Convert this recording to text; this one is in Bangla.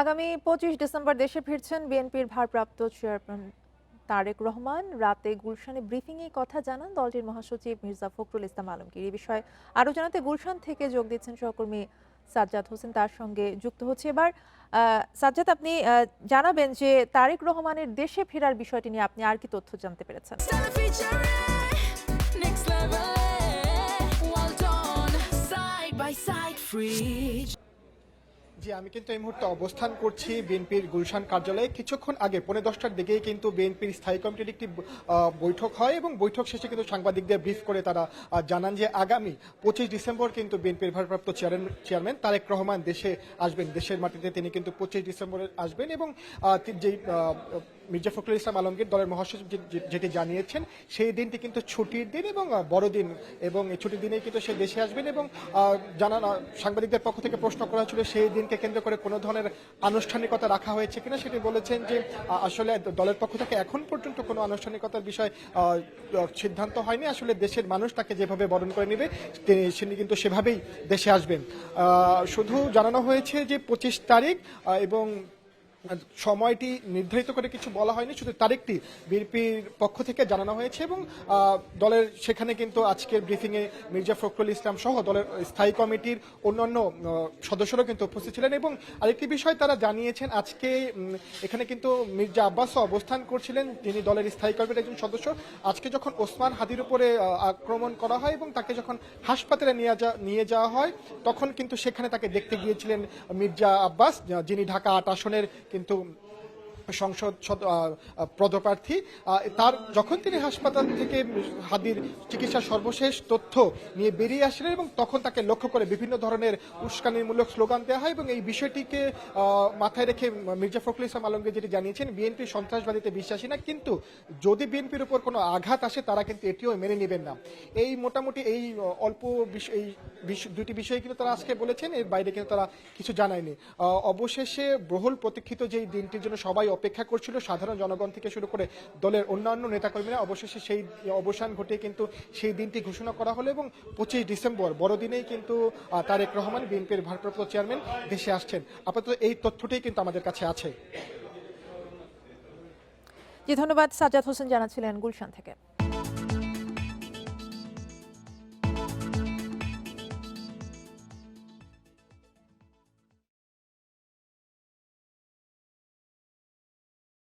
আগামী ২৫ ডিসেম্বর দেশে ফিরছেন বিএনপির ভারপ্রাপ্ত চেয়ারম্যান তারেক রহমান। রাতে গুলশানে ব্রিফিংয়ে কথা জানান দলটির মহাসচিব মির্জা ফখরুল ইসলাম আলমগীর। এই বিষয়ে আরও জানাতে গুলশান থেকে যোগ দিচ্ছেন সহকর্মী সাজ্জাদ হোসেন, তার সঙ্গে যুক্ত হচ্ছে এবার। সাজ্জাদ, আপনি জানাবেন যে তারেক রহমানের দেশে ফেরার বিষয়টি নিয়ে আপনি আর কি তথ্য জানতে পেরেছেন? জি, আমি কিন্তু এই মুহূর্তে অবস্থান করছি বিএনপির গুলশান কার্যালয়ে। কিছুক্ষণ আগে 10:30টার দিকেই কিন্তু বিএনপির স্থায়ী কমিটির একটি বৈঠক হয় এবং বৈঠক শেষে কিন্তু সাংবাদিকদের ব্রিফ করে তারা জানান যে আগামী 25 ডিসেম্বর কিন্তু বিএনপির ভারপ্রাপ্ত চেয়ারম্যান তারেক রহমান দেশে আসবেন। দেশের মাটিতে তিনি কিন্তু 25 ডিসেম্বরে আসবেন এবং যেই মির্জা ফখরুল ইসলাম আলমগীর দলের মহাসচিব যেটি জানিয়েছেন, সেই দিনটি কিন্তু ছুটির দিন এবং বড়দিন, এবং এই ছুটির দিনেই কিন্তু সে দেশে আসবেন। এবং জানান, সাংবাদিকদের পক্ষ থেকে প্রশ্ন করা হয়েছিল সেই দিনকে কেন্দ্র করে কোনো ধরনের আনুষ্ঠানিকতা রাখা হয়েছে কিনা। সেটি বলেছেন যে আসলে দলের পক্ষ থেকে এখন পর্যন্ত কোনো আনুষ্ঠানিকতার বিষয় সিদ্ধান্ত হয়নি। আসলে দেশের মানুষ তাকে যেভাবে বরণ করে নেবে তিনি কিন্তু সেভাবেই দেশে আসবেন। শুধু জানানো হয়েছে যে 25 তারিখ, এবং সময়টি নির্ধারিত করে কিছু বলা হয়নি, শুধু তারিখটি বিএনপির পক্ষ থেকে জানানো হয়েছে। এবং দলের সেখানে কিন্তু আজকের ব্রিফিংয়ে মির্জা ফখরুল ইসলাম সহ দলের স্থায়ী কমিটির অন্যান্য সদস্যরাও কিন্তু উপস্থিত ছিলেন। এবং আরেকটি বিষয় তারা জানিয়েছেন, আজকে এখানে কিন্তু মির্জা আব্বাসও অবস্থান করছিলেন, যিনি দলের স্থায়ী কমিটির একজন সদস্য। আজকে যখন ওসমান হাদির উপরে আক্রমণ করা হয় এবং তাকে যখন হাসপাতালে নিয়ে যাওয়া হয়, তখন কিন্তু সেখানে তাকে দেখতে গিয়েছিলেন মির্জা আব্বাস, যিনি ঢাকা ৮ আসনের কিন্তু সংসদ পদপ্রার্থী। তার যখন তিনি হাসপাতাল থেকে হাদির চিকিৎসার সর্বশেষ তথ্য নিয়ে বেরিয়ে আসলেন এবং তখন তাকে লক্ষ্য করে বিভিন্ন ধরনের উস্কানিমূলক স্লোগান দেওয়া হয়। এবং এই বিষয়টিকে মাথায় রেখে মির্জা ফখরুল ইসলাম আলমগীর যেটি জানিয়েছেন, বিএনপি সন্ত্রাসবাদীতে বিশ্বাসী না, কিন্তু যদি বিএনপির উপর কোনো আঘাত আসে তারা কিন্তু এটিও মেনে নেবেন না। এই মোটামুটি এই অল্প এই দুটি বিষয়ে কিন্তু তারা আজকে বলেছেন, এর বাইরে কিন্তু তারা কিছু জানায়নি। অবশেষে বহুল প্রতীক্ষিত যেই দিনটির জন্য সবাই অপেক্ষা করছিল, সাধারণ জনগণ থেকে শুরু করে দলের অন্যান্য নেতাকর্মীরা, অবশেষে সেই অবসান ঘটিয়ে কিন্তু সেই দিনটি ঘোষণা করা হলো। এবং 25 ডিসেম্বর বড়দিনেই কিন্তু তারেক রহমান বিএনপির ভারপ্রাপ্ত চেয়ারম্যান দেশে আসছেন। আপাতত এই তথ্যটাই কিন্তু আমাদের কাছে আছে। জি, ধন্যবাদ। সাজ্জাদ হোসেন জানাচ্ছিলেন গুলশান থেকে।